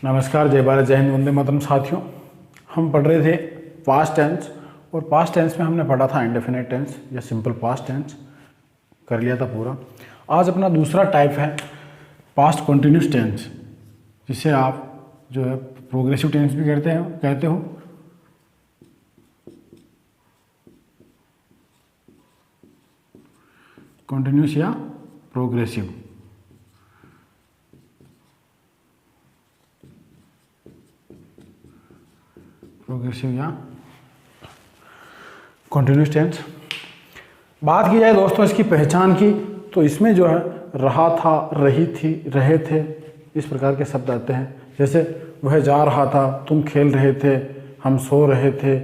नमस्कार, जय भारत, जय हिंद, वंदे मातरम। साथियों, हम पढ़ रहे थे पास्ट टेंस और पास्ट टेंस में हमने पढ़ा था इंडेफिनिट टेंस या सिंपल पास्ट टेंस, कर लिया था पूरा। आज अपना दूसरा टाइप है पास्ट कंटिन्यूस टेंस, जिसे आप जो है प्रोग्रेसिव टेंस भी कहते हो। कंटिन्यूस या प्रोग्रेसिव। प्रोग्रेसिव या कंटिन्यूस टेंस। बात की जाए दोस्तों इसकी पहचान की, तो इसमें जो है रहा था, रही थी, रहे थे, इस प्रकार के शब्द आते हैं। जैसे वह जा रहा था, तुम खेल रहे थे, हम सो रहे थे,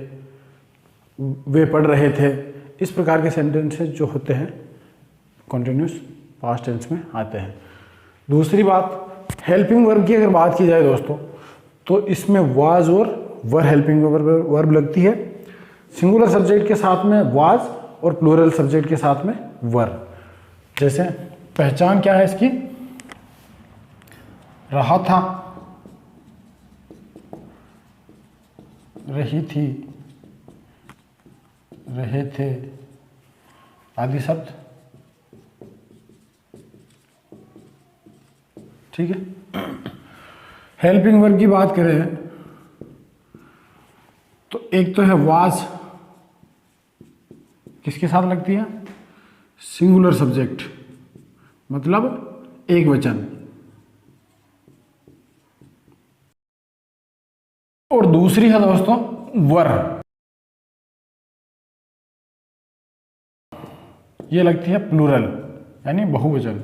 वे पढ़ रहे थे। इस प्रकार के सेंटेंसेस जो होते हैं कंटिन्यूस पास्ट टेंस में आते हैं। दूसरी बात, हेल्पिंग वर्ब की अगर बात की जाए दोस्तों, तो इसमें वाज और वर हेल्पिंग वर्ब लगती है। सिंगुलर सब्जेक्ट के साथ में वाज और प्लूरल सब्जेक्ट के साथ में वर। जैसे पहचान क्या है इसकी, रहा था, रही थी, रहे थे आदि शब्द। ठीक है। हेल्पिंग वर्ब की बात करें तो एक तो है वाज, किसके साथ लगती है, सिंगुलर सब्जेक्ट, मतलब एक वचन। और दूसरी है दोस्तों वर, ये लगती है प्लूरल यानी बहुवचन।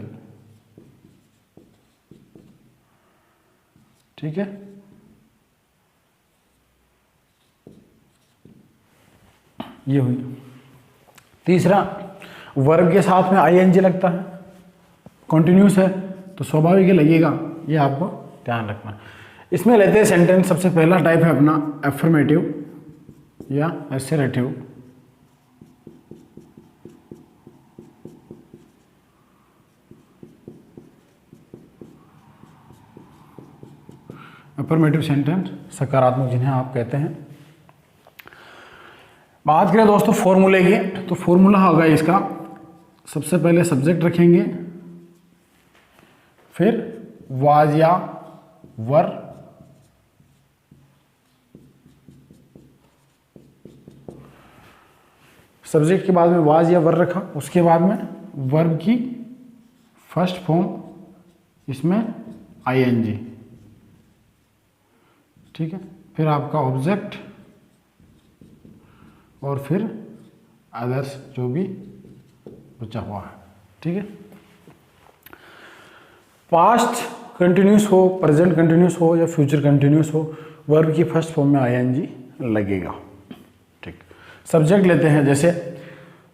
ठीक है। ये हुई। तीसरा, वर्ब के साथ में आईएनजी लगता है, कंटिन्यूस है तो स्वाभाविक ही लगेगा, ये आपको ध्यान रखना। इसमें लेते हैं सेंटेंस। सबसे पहला टाइप है अपना एफर्मेटिव या एसेरेटिव। एफर्मेटिव सेंटेंस सकारात्मक जिन्हें आप कहते हैं। बात करें दोस्तों फॉर्मूले की, तो फॉर्मूला होगा इसका, सबसे पहले सब्जेक्ट रखेंगे, फिर वाज या वर, सब्जेक्ट के बाद में वाज या वर रखा, उसके बाद में वर्ब की फर्स्ट फॉर्म इसमें आईएनजी। ठीक है। फिर आपका ऑब्जेक्ट और फिर अदर्स जो भी बचा हुआ है। ठीक है। पास्ट कंटिन्यूस हो, प्रेजेंट कंटिन्यूस हो या फ्यूचर कंटिन्यूस हो, वर्ब की फर्स्ट फॉर्म में आईएनजी लगेगा। ठीक। सब्जेक्ट लेते हैं, जैसे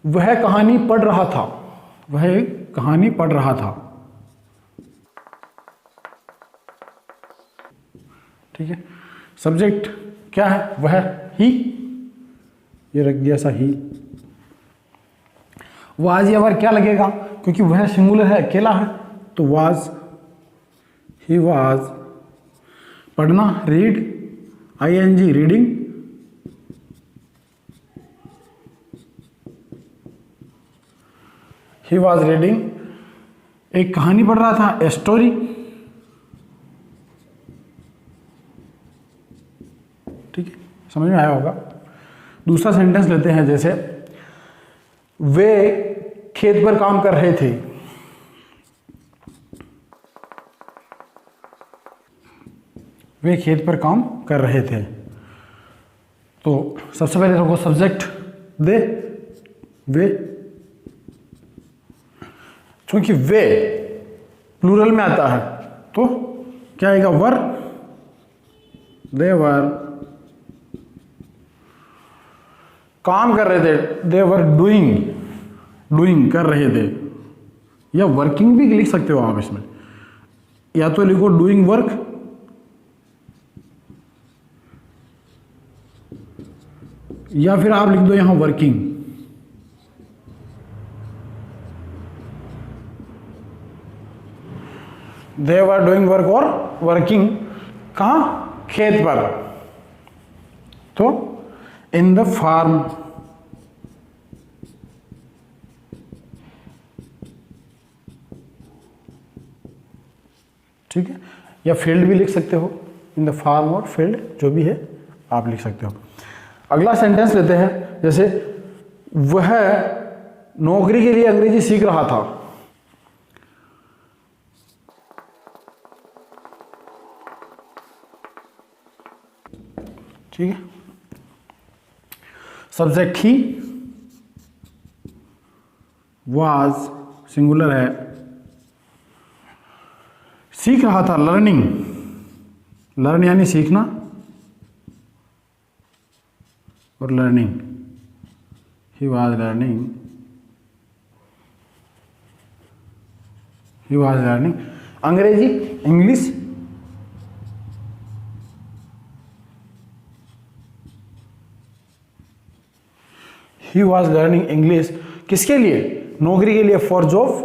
वह कहानी पढ़ रहा था, वह कहानी पढ़ रहा था। ठीक है। सब्जेक्ट क्या है, वह ही, ये रख दिया सा ही। वाज या वर क्या लगेगा, क्योंकि वह सिंगुलर है, अकेला है, तो वाज, ही वाज। पढ़ना, read, ING reading. He was reading, एक कहानी पढ़ रहा था, ए स्टोरी। ठीक है, समझ में आया होगा। दूसरा सेंटेंस लेते हैं, जैसे वे खेत पर काम कर रहे थे। वे खेत पर काम कर रहे थे, तो सबसे पहले देखो सब्जेक्ट दे, वे, क्योंकि वे प्लूरल में आता है तो क्या आएगा, वर, दे वर काम कर रहे थे, दे वर डूइंग, डूइंग कर रहे थे, या वर्किंग भी लिख सकते हो आप इसमें, या तो लिखो डूइंग वर्क, या फिर आप लिख दो यहां working. They were doing work और वर्किंग कहाँ? खेत पर। तो इन द फार्म, ठीक है, या फील्ड भी लिख सकते हो, इन द फार्म और फील्ड जो भी है आप लिख सकते हो। अगला सेंटेंस लेते हैं, जैसे वह नौकरी के लिए अंग्रेजी सीख रहा था। ठीक है, सब्जेक्ट ही वाज सिंगुलर है, सीख रहा था लर्निंग, लर्न यानी सीखना और learning, he was learning, he was learning अंग्रेजी, English, he was learning English किसके लिए? नौकरी के लिए, फॉर जॉब,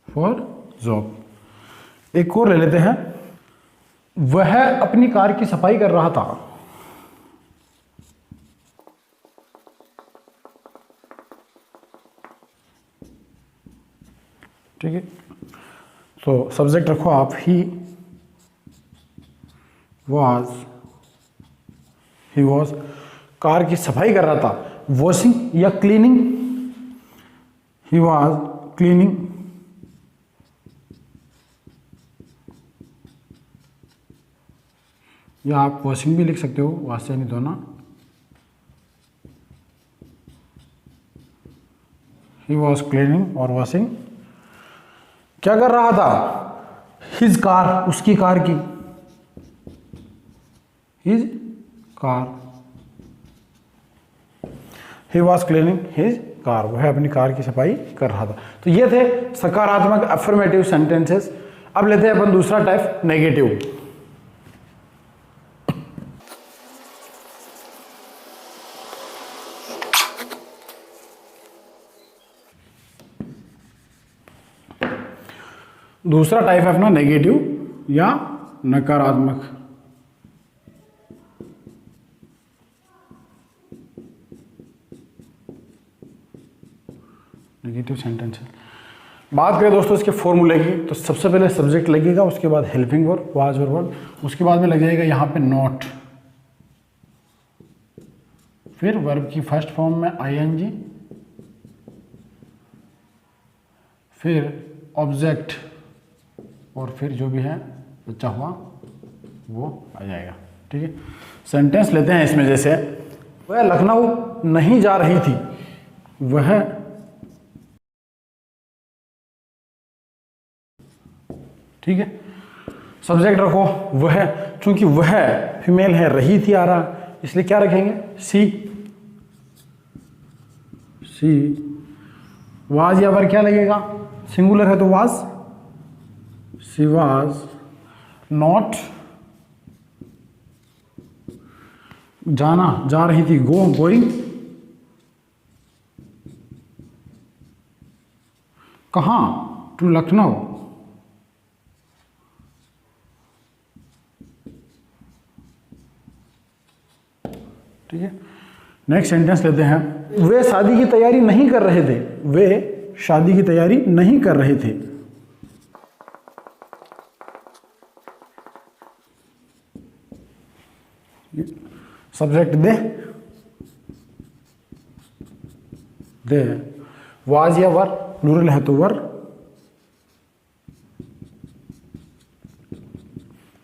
फॉर जॉब। एक और ले लेते हैं, वह अपनी कार की सफाई कर रहा था। ठीक है, तो सब्जेक्ट रखो आप ही वॉज कार की सफाई कर रहा था, वॉशिंग या क्लीनिंग, ही वॉज क्लीनिंग, या आप वॉशिंग भी लिख सकते हो, वॉश यानी धोना, ही वॉज क्लीनिंग और वॉशिंग। क्या कर रहा था? हिज कार, उसकी कार की, his car, he was cleaning his car, वह अपनी कार की सफाई कर रहा था। तो ये थे सकारात्मक अफर्मेटिव सेंटेंसेस। अब लेते हैं अपन दूसरा टाइप, नेगेटिव। दूसरा टाइप है अपना नेगेटिव या नकारात्मक। नेगेटिव सेंटेंस है। बात करें दोस्तों इसके फॉर्मूले की, तो सबसे पहले सब्जेक्ट लगेगा, उसके बाद हेल्पिंग वर्ब, वाज और वर्ब, उसके बाद में लग जाएगा यहाँ पे नॉट, फिर वर्ब की फर्स्ट फॉर्म में आईएनजी, फिर ऑब्जेक्ट, और फिर जो भी है बचा हुआ वो आ जाएगा। ठीक है, सेंटेंस लेते हैं इसमें, जैसे वह लखनऊ नहीं जा रही थी, वह ठीक है, सब्जेक्ट रखो वह, चूंकि वह फीमेल है, रही थी आ रहा, इसलिए क्या रखेंगे? सी, सी। वाज या वर क्या लगेगा? सिंगुलर है तो वाज, सी वाज नॉट, जाना, जा रही थी, गो, गोइंग, कहाँ? टू लखनऊ, ठीक है। नेक्स्ट सेंटेंस लेते हैं, वे शादी की तैयारी नहीं कर रहे थे, वे शादी की तैयारी नहीं कर रहे थे, सब्जेक्ट दे, वाज या वर, प्लूरल है तो वर,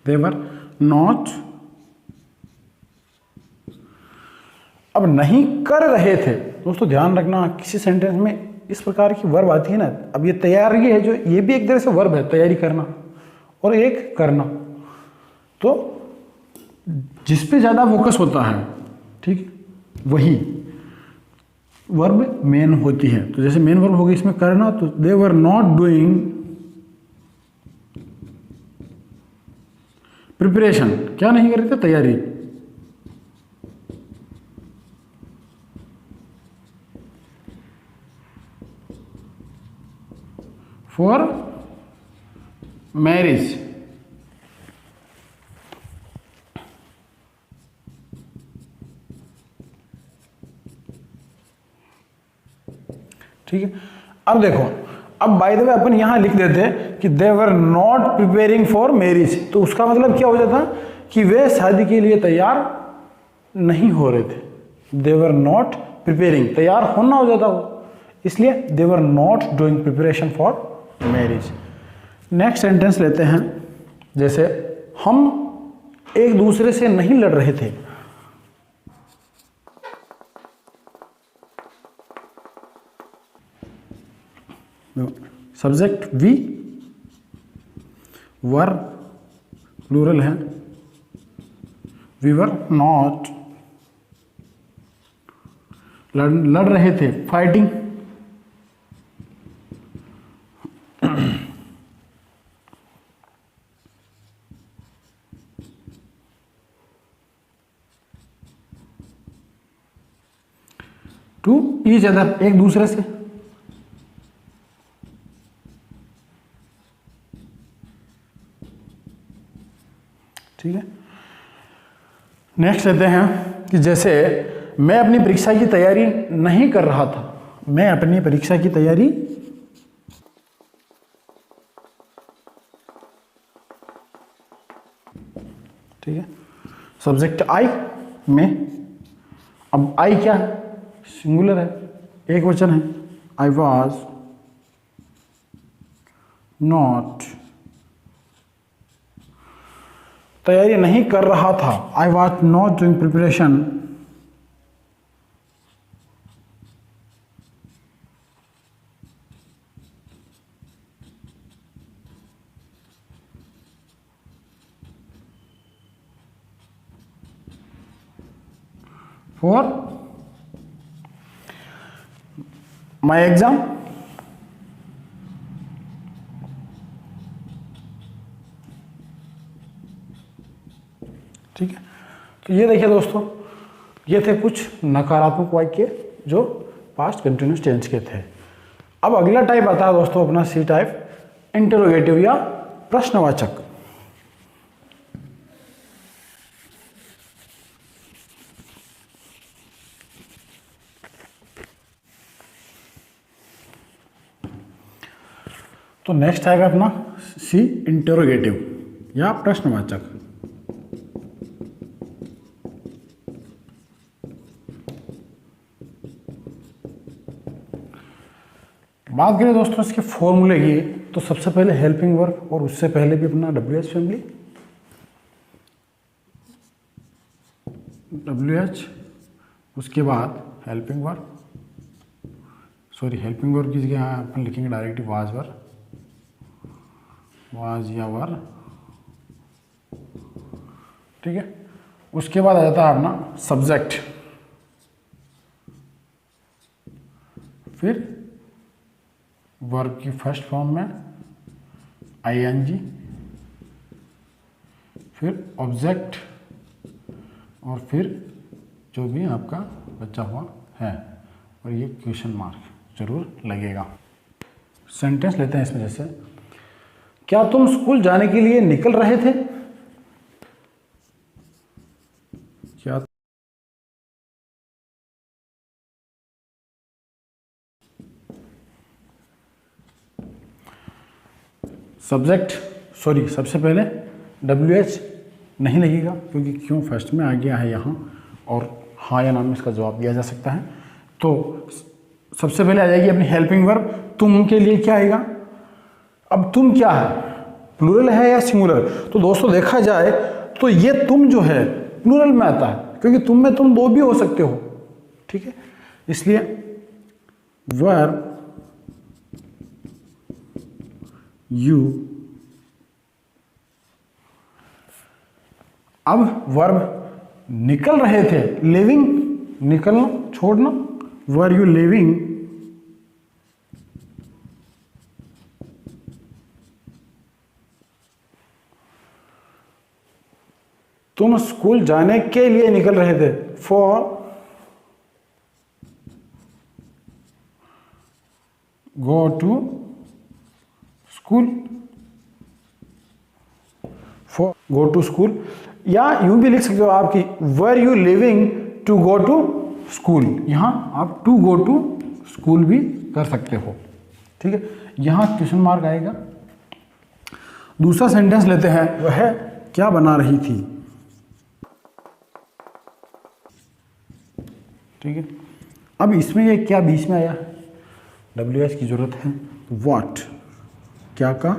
दे वर नॉट। अब नहीं कर रहे थे, दोस्तों ध्यान रखना, किसी सेंटेंस में इस प्रकार की वर्ब आती है ना, अब ये तैयारी है, जो ये भी एक तरह से वर्ब है, तैयारी करना, और एक करना, तो जिस पे ज़्यादा फोकस होता है, ठीक, वही वर्ब मेन होती है। तो जैसे मेन वर्ब होगी इसमें करना, तो दे वर नॉट डूइंग प्रिपरेशन, क्या नहीं कर रहे थे? तैयारी। For marriage. ठीक है, अब देखो, अब बाय द वे अपन यहां लिख देते कि they were not preparing for marriage, तो उसका मतलब क्या हो जाता कि वे शादी के लिए तैयार नहीं हो रहे थे। दे वर नॉट प्रिपेयरिंग, तैयार होना हो जाता वो, इसलिए they were not doing preparation for marriage. Next sentence लेते हैं, जैसे हम एक दूसरे से नहीं लड़ रहे थे। सब्जेक्ट वी, वर प्लूरल है, वी वर नॉट, लड़ रहे थे, फाइटिंग। टू ईच अदर, एक दूसरे से। ठीक है, नेक्स्ट लेते हैं कि जैसे मैं अपनी परीक्षा की तैयारी नहीं कर रहा था। मैं अपनी परीक्षा की तैयारी ठीक है, सब्जेक्ट आई में। अब आई क्या है, सिंगुलर है, एक वचन है। आई वॉज नॉट, तैयारी नहीं कर रहा था। I was not doing preparation for my exam. ठीक है, तो ये देखिए दोस्तों, ये थे कुछ नकारात्मक वाक्य जो पास्ट कंटिन्यूस टेंस के थे। अब अगला टाइप आता है दोस्तों अपना सी टाइप, इंटरोगेटिव या प्रश्नवाचक। तो नेक्स्ट टाइप है अपना सी इंटरोगेटिव या प्रश्नवाचक। बात करें दोस्तों इसके फॉर्मूले की, तो सबसे पहले हेल्पिंग वर्ब, और उससे पहले भी अपना WH फैमिली, WH, उसके बाद helping verb, sorry helping verb की जगह अपन लिखेंगे डायरेक्टली वाज वर, वाज या वर। ठीक है, उसके बाद आ जाता है अपना सब्जेक्ट, फिर वर्ब की फर्स्ट फॉर्म में ING, फिर ऑब्जेक्ट, और फिर जो भी आपका बचा हुआ है, और ये क्वेश्चन मार्क जरूर लगेगा। सेंटेंस लेते हैं इसमें, जैसे क्या तुम स्कूल जाने के लिए निकल रहे थे? क्या सब्जेक्ट, सॉरी सबसे पहले WH नहीं लगेगा, क्योंकि क्यों फर्स्ट में आ गया है यहाँ, और हाँ या ना में इसका जवाब दिया जा सकता है। तो सबसे पहले आ जाएगी अपनी हेल्पिंग वर्ब, तुम के लिए क्या आएगा? अब तुम क्या है, प्लूरल है या सिंगुलर? तो दोस्तों देखा जाए तो ये तुम जो है प्लूरल में आता है, क्योंकि तुम में तुम दो भी हो सकते हो। ठीक है, इसलिए वर्ब यू, अब वर्ब निकल रहे थे, लिविंग, निकलना छोड़ना, वर यू लिविंग तुम स्कूल जाने के लिए निकल रहे थे, for go to school, for go to school, या यूं भी लिख सकते हो आप कि were you living to go to school. यहां आप टू गो टू स्कूल भी कर सकते हो, ठीक है। यहां क्वेश्चन मार्क आएगा। दूसरा सेंटेंस लेते हैं, वह क्या बना रही थी, ठीक है। अब इसमें ये क्या बीच में आया, WH की जरूरत है। व्हाट, क्या का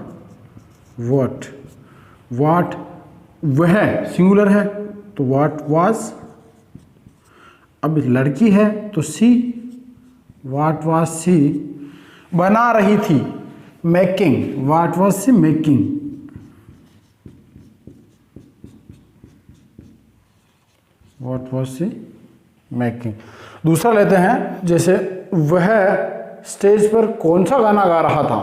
व्हाट, व्हाट वह सिंगुलर है तो व्हाट वाज। अब लड़की है तो सी, व्हाट वाज सी। बना रही थी, making, what was she making. What was she making. दूसरा लेते हैं, जैसे वह स्टेज पर कौन सा गाना गा रहा था।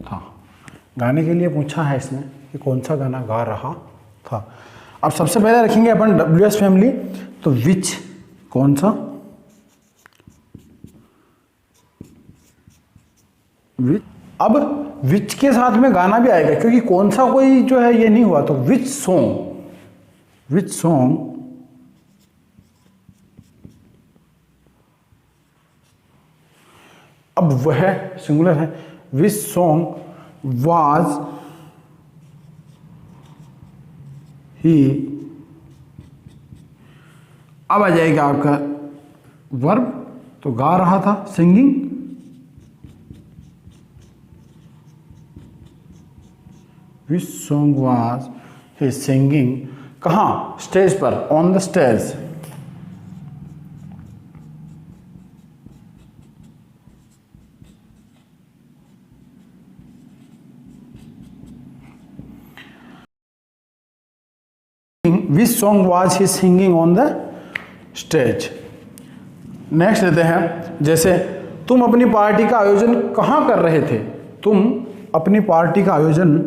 हाँ, गाने के लिए पूछा है इसने कि कौन सा गाना गा रहा था। अब सबसे पहले रखेंगे अपन WH फैमिली, तो विच, कौन सा, विच। अब विच के साथ में गाना भी आएगा, क्योंकि कौन सा कोई जो है ये नहीं हुआ, तो विच सॉन्ग, विच सॉन्ग। अब वह सिंगुलर है, विच सॉन्ग वाज ही। अब आ जाएगा आपका वर्ब, तो गा रहा था, singing. Which song was he singing, कहाँ, स्टेज पर, on the stage. Which song was he singing on the stage. Next लेते हैं, जैसे तुम अपनी पार्टी का आयोजन कहाँ कर रहे थे। तुम अपनी पार्टी का आयोजन,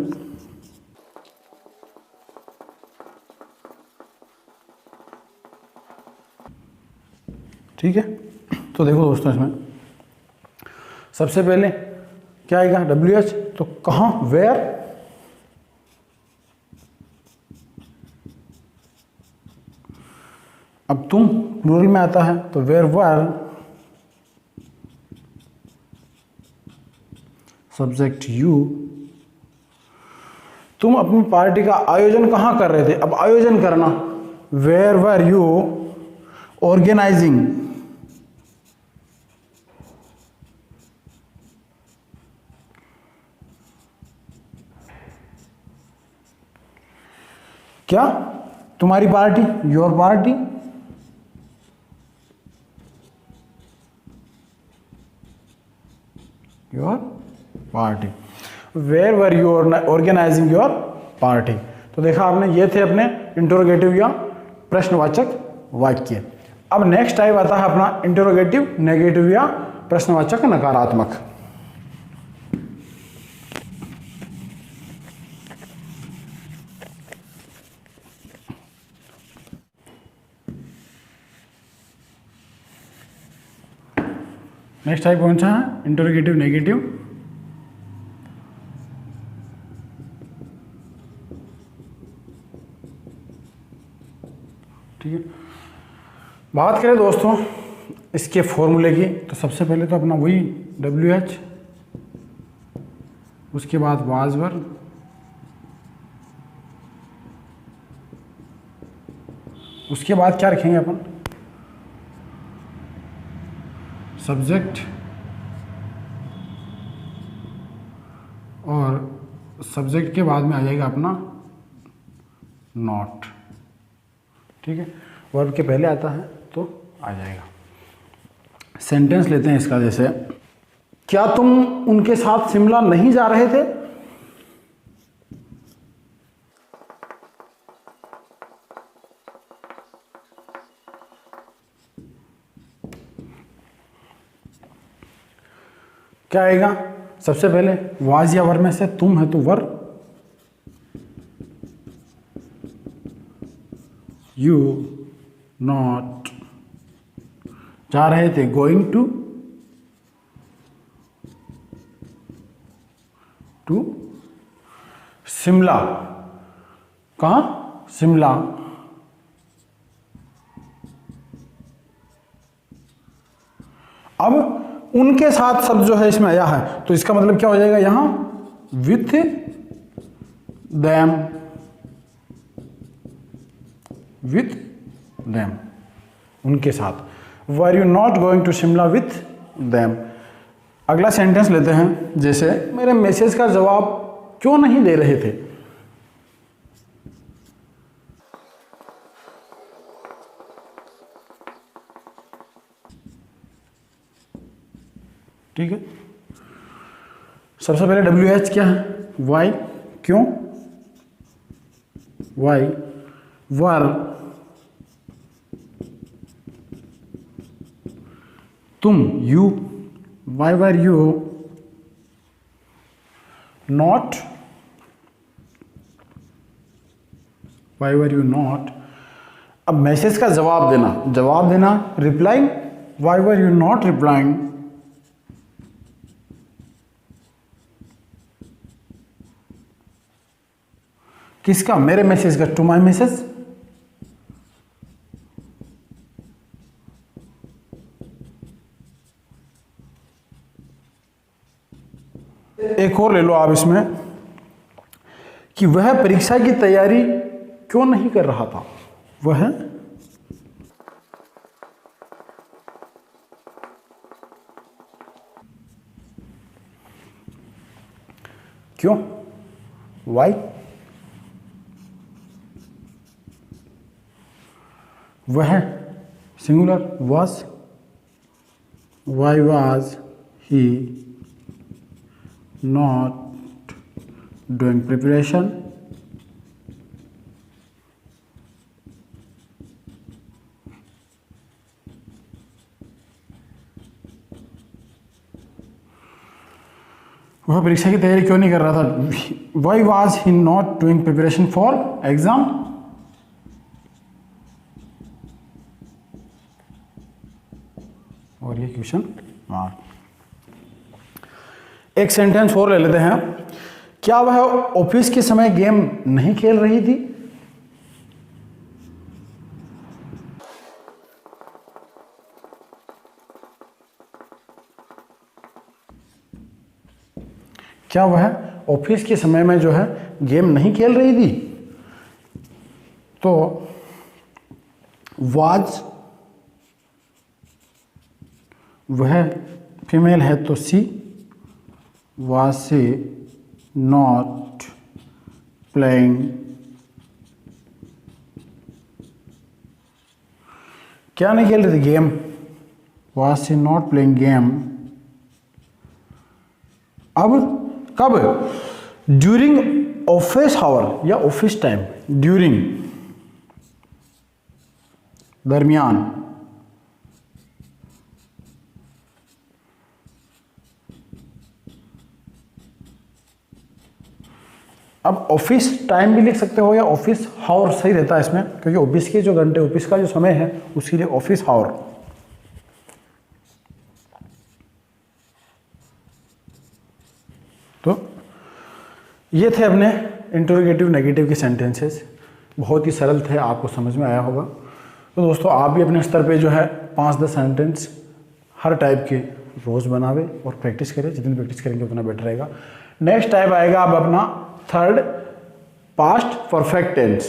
ठीक है। तो देखो दोस्तों, इसमें सबसे पहले क्या आएगा, WH, तो कहाँ, वेयर। अब तुम प्लूरल में आता है तो वेयर वर, सब्जेक्ट यू। तुम अपनी पार्टी का आयोजन कहाँ कर रहे थे। अब आयोजन करना, वेयर वर यू ऑर्गेनाइजिंग। क्या, तुम्हारी party, your party. Your party, where were you organising your party. तो देखा आपने, ये थे अपने इंटरोगेटिव या प्रश्नवाचक वाक्य। अब नेक्स्ट टाइप आता है अपना इंटरोगेटिव नेगेटिव या प्रश्नवाचक नकारात्मक। नेक्स्ट टाइप कौन सा है, इंटरोगेटिव नेगेटिव। ठीक है। बात करें दोस्तों इसके फॉर्मूले की, तो सबसे पहले तो अपना वही WH, उसके बाद वाज वर, उसके बाद क्या रखेंगे अपन, सब्जेक्ट, और सब्जेक्ट के बाद में आ जाएगा अपना नॉट। ठीक है, वर्ब के पहले आता है तो आ जाएगा। सेंटेंस लेते हैं इसका, जैसे क्या तुम उनके साथ शिमला नहीं जा रहे थे। क्या आएगा, सबसे पहले वाज या वर में से तुम है तो वर, यू, नॉट, जा रहे थे, गोइंग टू शिमला। कहाँ? शिमला। अब उनके साथ शब्द जो है इसमें आया है, तो इसका मतलब क्या हो जाएगा यहां? विथ देम, विथ देम, उनके साथ। Were you not going to Shimla with them. अगला सेंटेंस लेते हैं, जैसे मेरे मैसेज का जवाब क्यों नहीं दे रहे थे। ठीक है, सबसे पहले WH क्या है? वाई, क्यों? वाई। वर, तुम, you. Why were you not, why were you not. अब मैसेज का जवाब देना, replying. Why were you not replying. किसका? मेरे मैसेज का, टू माई मैसेज। एक और ले लो आप इसमें, कि वह परीक्षा की तैयारी क्यों नहीं कर रहा था। वह क्यों? वाई। वह singular, was। why was he not doing preparation? वह परीक्षा की तैयारी क्यों नहीं कर रहा था। Why was he not doing preparation for exam? और ये क्वेश्चन मार्क। एक सेंटेंस और ले लेते हैं, क्या वह ऑफिस के समय गेम नहीं खेल रही थी। क्या वह ऑफिस के समय में जो है गेम नहीं खेल रही थी। तो वाज, वह फीमेल है तो she. Was she not playing, क्या नहीं खेल रही थी, game. Was she not playing game. अब कब? ड्यूरिंग ऑफिस आवर या ऑफिस टाइम। ड्यूरिंग, दरमियान। अब ऑफिस टाइम भी लिख सकते हो या ऑफिस हावर सही रहता है इसमें, क्योंकि ऑफिस के जो घंटे, ऑफिस का जो समय है उसके लिए ऑफिस हावर। तो ये थे अपने इंटरोगेटिव नेगेटिव के सेंटेंसेस। बहुत ही सरल थे, आपको समझ में आया होगा। तो दोस्तों आप भी अपने स्तर पे जो है 5-10 सेंटेंस हर टाइप के रोज़ बनावे और प्रैक्टिस करें। जितनी प्रैक्टिस करेंगे उतना बेटर रहेगा। नेक्स्ट टाइप आएगा अब अपना थर्ड, पास्ट परफेक्ट टेंस।